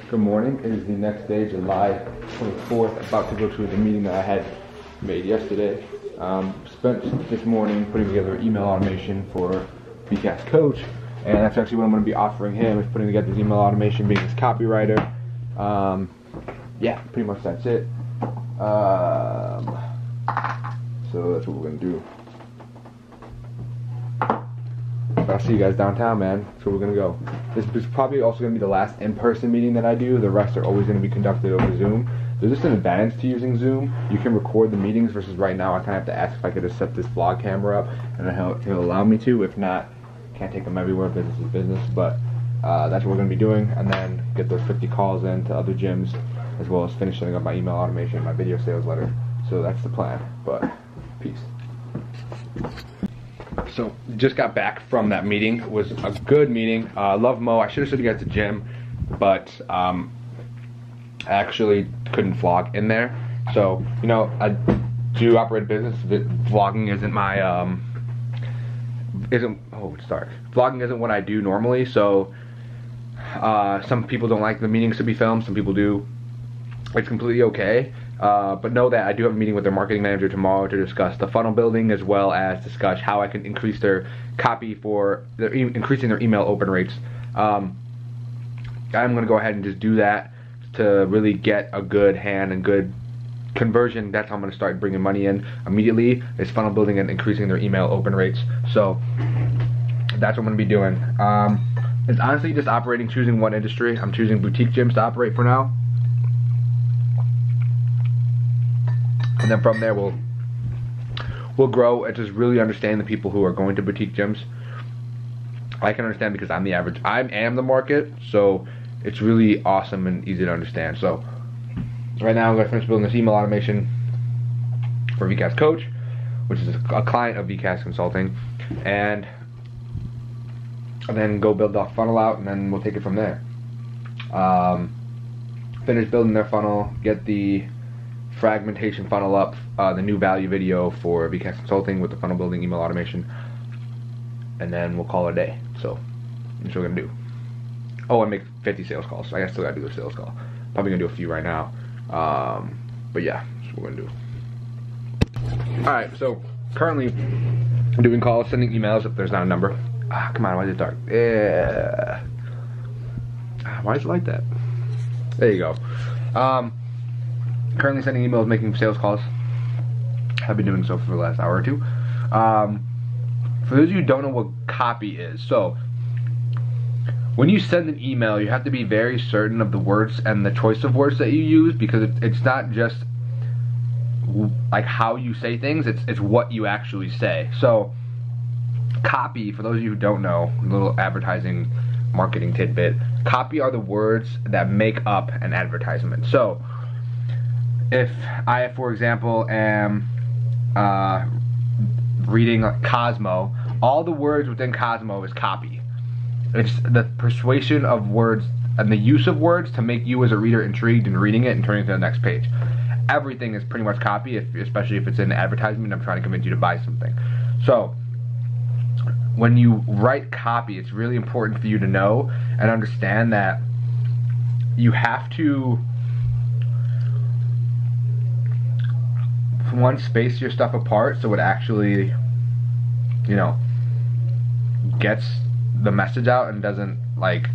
Good morning. It is the next day, July 24th. About to go to the meeting that I had made yesterday. Spent this morning putting together email automation for VCast Coach, and that's actually what I'm going to be offering him, is putting together this email automation, being his copywriter. Yeah, pretty much that's it. So that's what we're going to do. I'll see you guys downtown, man. That's where we're going to go. This is probably also going to be the last in-person meeting that I do. The rest are always going to be conducted over Zoom. There's just an advantage to using Zoom. You can record the meetings versus right now I kind of have to ask if I could just set this vlog camera up, and he'll allow me to. If not, can't take them everywhere. Business is business. But that's what we're going to be doing, and then get those 50 calls in to other gyms, as well as finish setting up my email automation, my video sales letter. So that's the plan. But peace. So just got back from that meeting. It was a good meeting. Love Mo. I should have said you guys at the gym, but I actually couldn't vlog in there. So, you know, I do operate a business. Vlogging isn't my vlogging isn't what I do normally. So some people don't like the meetings to be filmed. Some people do. It's completely okay. But know that I do have a meeting with their marketing manager tomorrow to discuss the funnel building, as well as discuss how I can increase their copy for increasing their email open rates. I'm going to go ahead and just do that to really get a good hand and good conversion. That's how I'm going to start bringing money in immediately, is funnel building and increasing their email open rates. So that's what I'm going to be doing. It's honestly just choosing one industry. I'm choosing boutique gyms to operate for now. And then from there we'll grow and just really understand the people who are going to boutique gyms. I can understand because I am the market, so it's really awesome and easy to understand. So right now I'm going to finish building this email automation for VCast Coach, which is a client of VCast Consulting, and then go build the funnel out, and then we'll take it from there. Finish building their funnel, get the fragmentation funnel up, the new value video for VCast Consulting with the funnel building email automation, and then we'll call it a day. So that's what we're gonna do. Oh, and make 50 sales calls. So I still gotta do a sales call. Probably gonna do a few right now. But yeah, that's what we're gonna do. Alright, so currently I'm doing calls, sending emails if there's not a number. Come on, why is it dark? Yeah. Why is it like that? There you go. Currently sending emails, making sales calls. I've been doing so for the last hour or two. For those of you who don't know what copy is, so when you send an email, you have to be very certain of the words and the choice of words that you use, because it's not just like how you say things, it's what you actually say. So copy, for those of you who don't know, a little advertising marketing tidbit, copy are the words that make up an advertisement. So if I, for example, am reading Cosmo, all the words within Cosmo is copy. It's the persuasion of words and the use of words to make you as a reader intrigued in reading it and turning to the next page. Everything is pretty much copy, especially if it's in an advertisement. I'm trying to convince you to buy something. So when you write copy, it's really important for you to know and understand that you have to, one, space your stuff apart so it actually, you know, gets the message out and doesn't like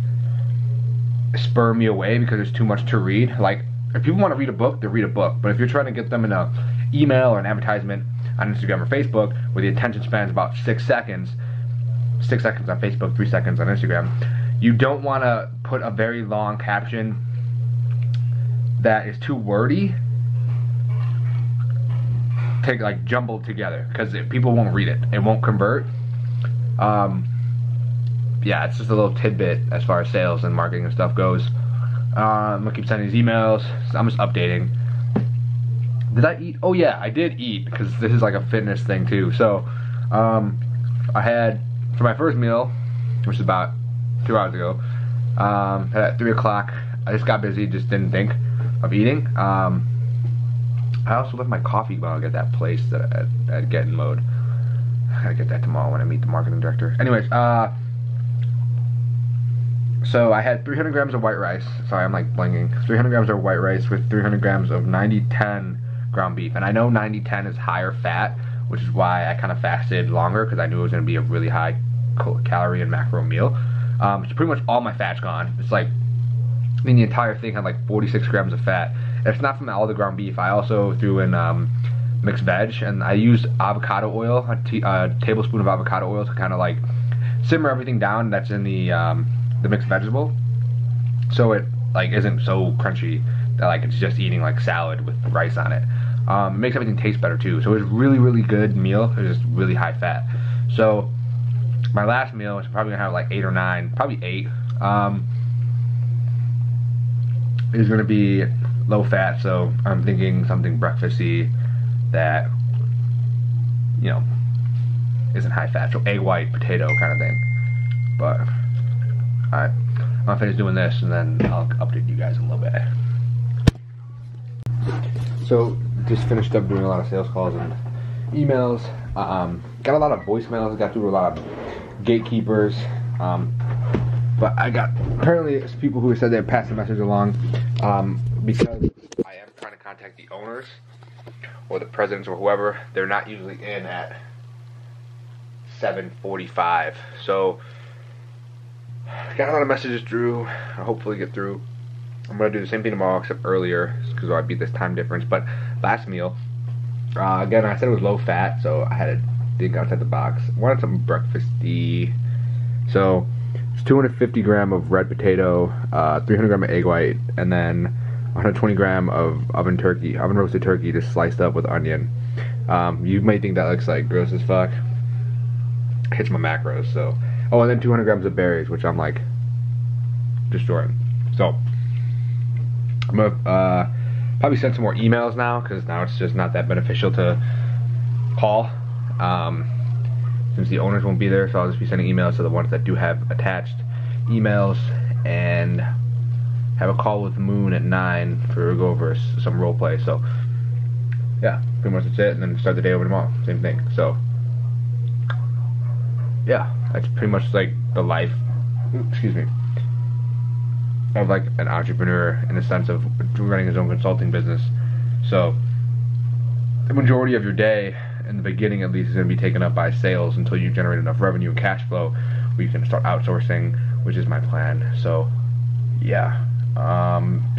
spur me away because there's too much to read. Like, if people want to read a book, they read a book. But if you're trying to get them in a email or an advertisement on Instagram or Facebook where the attention span is about 6 seconds, 6 seconds on Facebook, 3 seconds on Instagram, you don't want to put a very long caption that is too wordy, like jumbled together, because people won't read it. It won't convert. Yeah, it's just a little tidbit as far as sales and marketing and stuff goes. I'm gonna keep sending these emails. I'm just updating. Did I eat? Oh yeah, I did eat, because this is like a fitness thing too. So I had, for my first meal, which is about 2 hours ago, at 3 o'clock, I just got busy, just didn't think of eating. I also left my coffee mug at that place at Get in Mode. I gotta get that tomorrow when I meet the marketing director. Anyways, So I had 300 grams of white rice. Sorry, I'm like blinking. 300 grams of white rice with 300 grams of 90-10 ground beef. And I know 90-10 is higher fat, which is why I kind of fasted longer, because I knew it was going to be a really high calorie and macro meal. So pretty much all my fat's gone. It's like, I mean, the entire thing had like 46 grams of fat. And it's not from all the ground beef. I also threw in mixed veg, and I used avocado oil, a tablespoon of avocado oil, to kind of like simmer everything down that's in the mixed vegetable, so it like isn't so crunchy that like it's just eating like salad with rice on it. It makes everything taste better too. So it was really good meal. It was just really high fat. So my last meal is probably gonna have like 8 or 9, probably 8. Is gonna be low fat. So I'm thinking something breakfasty that, you know, isn't high fat. So egg white, potato kind of thing. But alright, I'm gonna finish doing this and then I'll update you guys in a little bit. So, just finished up doing a lot of sales calls and emails. Got a lot of voicemails, got through a lot of gatekeepers. But I got, apparently, people who said they'd pass the message along, because I am trying to contact the owners or the presidents or whoever. They're not usually in at 7:45. So, got a lot of messages through. I'll hopefully get through. I'm going to do the same thing tomorrow, except earlier, because I beat this time difference. But last meal, again, I said it was low fat, so I had to think outside the box. I wanted something breakfasty. So it's 250 gram of red potato, 300 gram of egg white, and then 120 gram of oven roasted turkey, just sliced up with onion. You may think that looks like gross as fuck. Hits my macros. So, oh, and then 200 grams of berries, which I'm like destroying. So I'm gonna probably send some more emails now, because now it's just not that beneficial to call, since the owners won't be there. So I'll just be sending emails to the ones that do have attached emails, and have a call with Moon at 9 for go over some role play. So yeah, pretty much that's it, and then start the day over tomorrow. Same thing. So yeah, that's pretty much like the life, excuse me, of like an entrepreneur, in the sense of running his own consulting business. So the majority of your day, in the beginning at least, is going to be taken up by sales until you generate enough revenue and cash flow where you can start outsourcing, which is my plan. So yeah,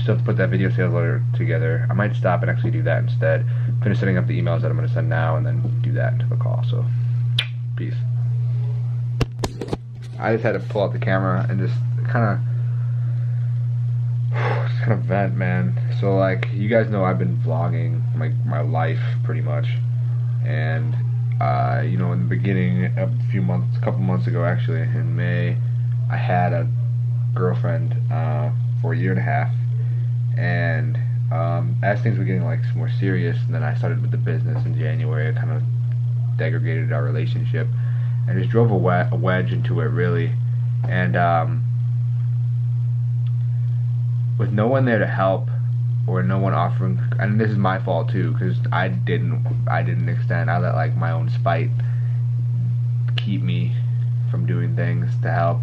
still have to put that video sales letter together. I might stop and actually do that instead. Finish setting up the emails that I'm going to send now, and then do that into the call. So peace. I just had to pull out the camera and just kind of vent, man. So like, you guys know I've been vlogging like my life pretty much, and you know, in the beginning, a couple months ago actually, in May, I had a girlfriend for a year and a half, and as things were getting like more serious, and then I started with the business in January, I kind of degraded our relationship and just drove a wedge into it, really. And with no one there to help, or no one offering, and this is my fault too, because I didn't extend. I let like my own spite keep me from doing things to help.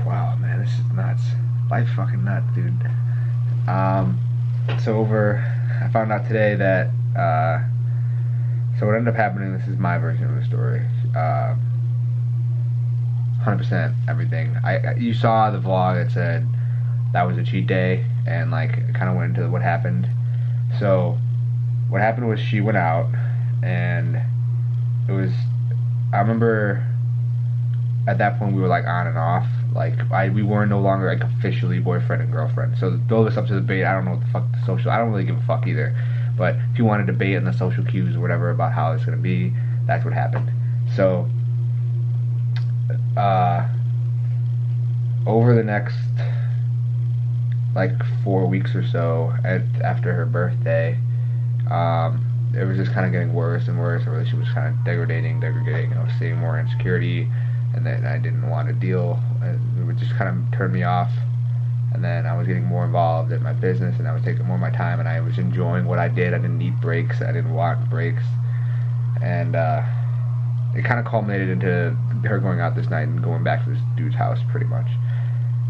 Wow, man, this is nuts. Life's fucking nuts, dude. So I found out today that, so what ended up happening, this is my version of the story, 100% everything. You saw the vlog that said that was a cheat day, and like, it kind of went into what happened. So what happened was, she went out, and it was, I remember at that point we were like on and off. Like, we were no longer like officially boyfriend and girlfriend. So throw this up to debate. I don't know what the fuck the social, I don't really give a fuck either. But if you want to debate in the social cues or whatever about how it's going to be, that's what happened. So over the next like 4 weeks or so, after her birthday, it was just kind of getting worse and worse. Our relationship was kind of degrading. I was seeing more insecurity, and then I didn't want to deal. It would just kind of turn me off. And then I was getting more involved in my business, and I was taking more of my time, and I was enjoying what I did. I didn't need breaks. I didn't want breaks. and it kind of culminated into her going out this night and going back to this dude's house, pretty much.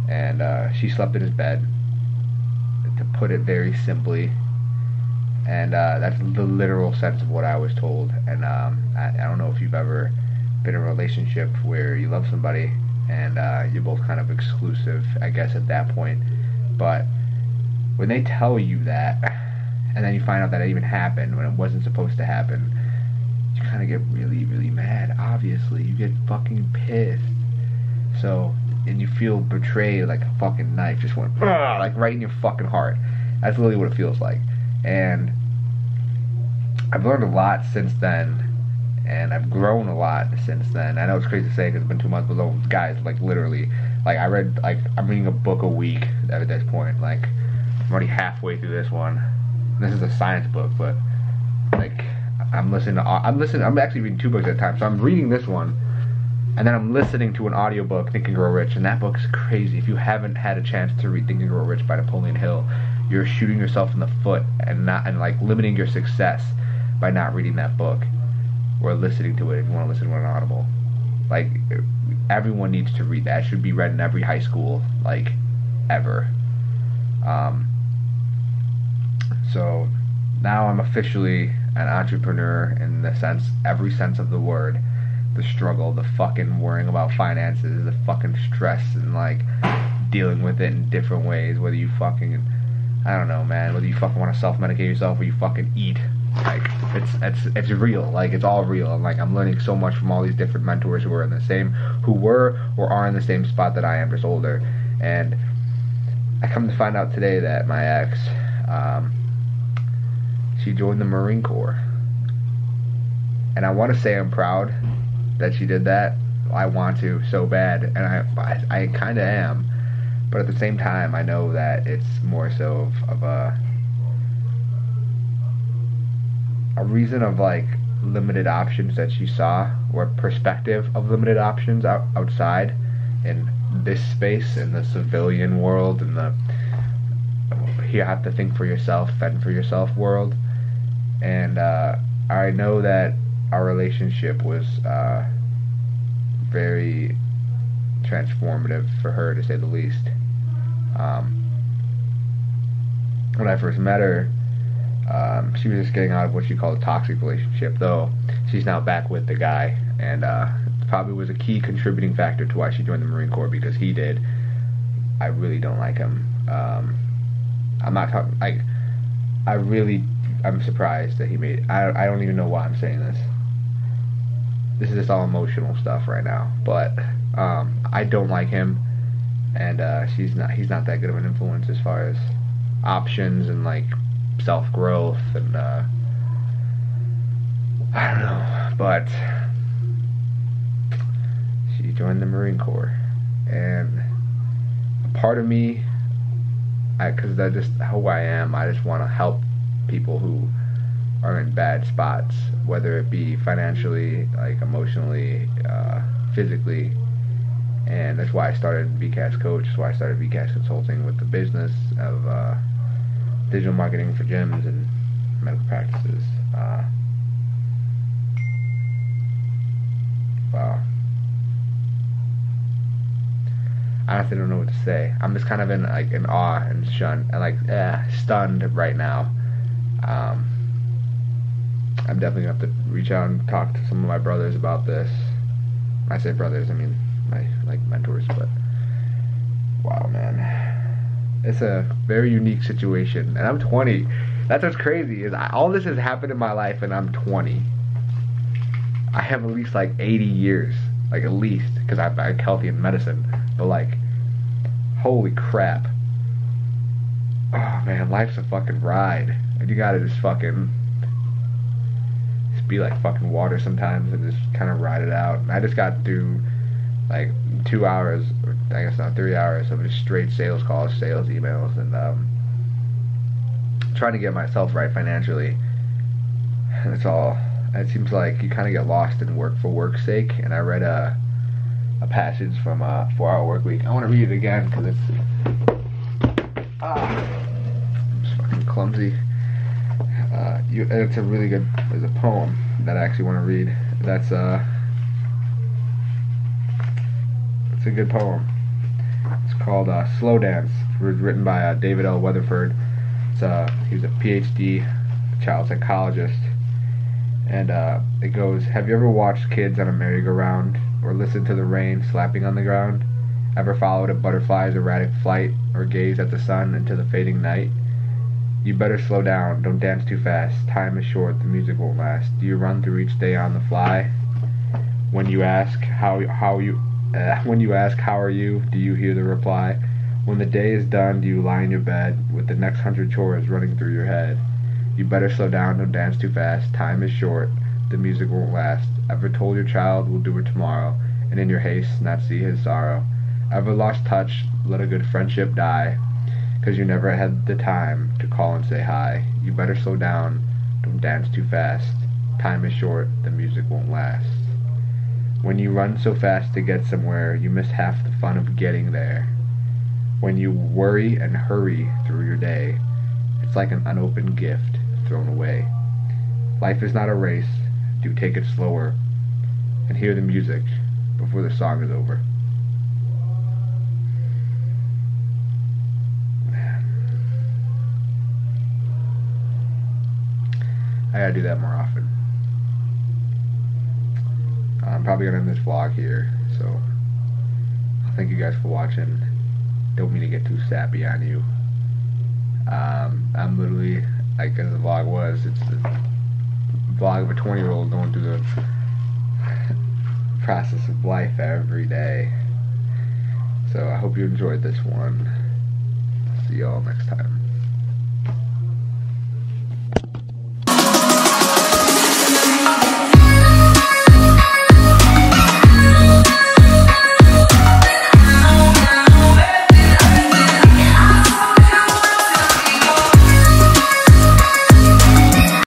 And she slept in his bed, to put it very simply. And that's the literal sense of what I was told. And I don't know if you've ever been in a relationship where you love somebody and you're both kind of exclusive, I guess, at that point. But when they tell you that, and then you find out that it even happened when it wasn't supposed to happen, you kind of get really, really mad. Obviously, you get fucking pissed. So, and you feel betrayed like a fucking knife just went, like right in your fucking heart. That's literally what it feels like. And I've learned a lot since then, and I've grown a lot since then. I know it's crazy to say because it's been 2 months, but those guys, like, literally, like, I'm reading a book a week at this point. Like, I'm already halfway through this one. This is a science book, but, like, I'm actually reading 2 books at a time. So I'm reading this one, and then I'm listening to an audiobook, Think and Grow Rich, and that book's crazy. If you haven't had a chance to read Think and Grow Rich by Napoleon Hill, you're shooting yourself in the foot and like limiting your success by not reading that book or listening to it if you want to listen to it on Audible. Like, everyone needs to read that. It should be read in every high school, like, ever. So now I'm officially an entrepreneur in the sense, every sense of the word. The struggle, the fucking worrying about finances, the fucking stress, and like dealing with it in different ways. Whether you fucking, I don't know, man. Whether you fucking want to self-medicate yourself or you fucking eat, like it's real. Like, it's all real. And like, I'm learning so much from all these different mentors who were or are in the same spot that I am, just older. And I come to find out today that my ex, she joined the Marine Corps, and I want to say I'm proud that she did that. I want to so bad, and I kind of am, but at the same time I know that it's more so of a reason of like limited options that she saw, or perspective of limited options outside in this space, in the civilian world, and the you have to think for yourself, fend for yourself world. And I know that our relationship was very transformative for her, to say the least. When I first met her, she was just getting out of what she called a toxic relationship, though she's now back with the guy, and probably was a key contributing factor to why she joined the Marine Corps, because he did. I really don't like him. I'm not talking, like, I'm surprised that he made it. I don't even know why I'm saying this. This is just all emotional stuff right now. But I don't like him, and he's not that good of an influence as far as options and like self-growth, and I don't know. But she joined the Marine Corps, and a part of me, because that's just who I am, I just want to help people who are in bad spots, whether it be financially, like emotionally, physically. And that's why I started VCAS Coach. That's why I started VCAS Consulting, with the business of digital marketing for gyms and medical practices. Wow. I honestly don't know what to say. I'm just kind of in awe and stunned right now. I'm definitely gonna have to reach out and talk to some of my brothers about this. When I say brothers, I mean my mentors. But wow, man, it's a very unique situation, and I'm 20. That's what's crazy, is all this has happened in my life, and I'm 20. I have at least like 80 years, like at least, because I'm healthy in medicine. But like, holy crap! Oh man, life's a fucking ride, and you gotta just be like fucking water sometimes and just kind of ride it out. And I just got through like 2 hours, or I guess not 3 hours, of just straight sales calls, sales emails, and trying to get myself right financially. And it's all. It seems like you kind of get lost in work for work's sake. And I read a passage from 4-Hour Workweek. I want to read it again because it's fucking clumsy. It's a really good. There's a poem. that I actually want to read. That's it's a good poem. It's called Slow Dance. It was written by David L. Weatherford. He was a PhD child psychologist. And it goes, have you ever watched kids on a merry-go-round or listened to the rain slapping on the ground? Ever followed a butterfly's erratic flight or gazed at the sun into the fading night? You better slow down, don't dance too fast. Time is short, the music won't last. Do you run through each day on the fly? When you ask how are you, do you hear the reply? When the day is done, do you lie in your bed with the next 100 chores running through your head? You better slow down, don't dance too fast. Time is short, the music won't last. Ever told your child we'll do it tomorrow, and in your haste not see his sorrow? Ever lost touch, let a good friendship die, 'cause you never had the time to call and say hi? You better slow down, don't dance too fast. Time is short, the music won't last. When you run so fast to get somewhere, you miss half the fun of getting there. When you worry and hurry through your day, it's like an unopened gift thrown away. Life is not a race, do take it slower, and hear the music before the song is over. Man. I gotta do that more often. I'm probably gonna end this vlog here, so thank you guys for watching. Don't mean to get too sappy on you. I'm literally, like as the vlog was, it's the vlog of a 20-year-old going through the process of life every day. So I hope you enjoyed this one. See y'all next time.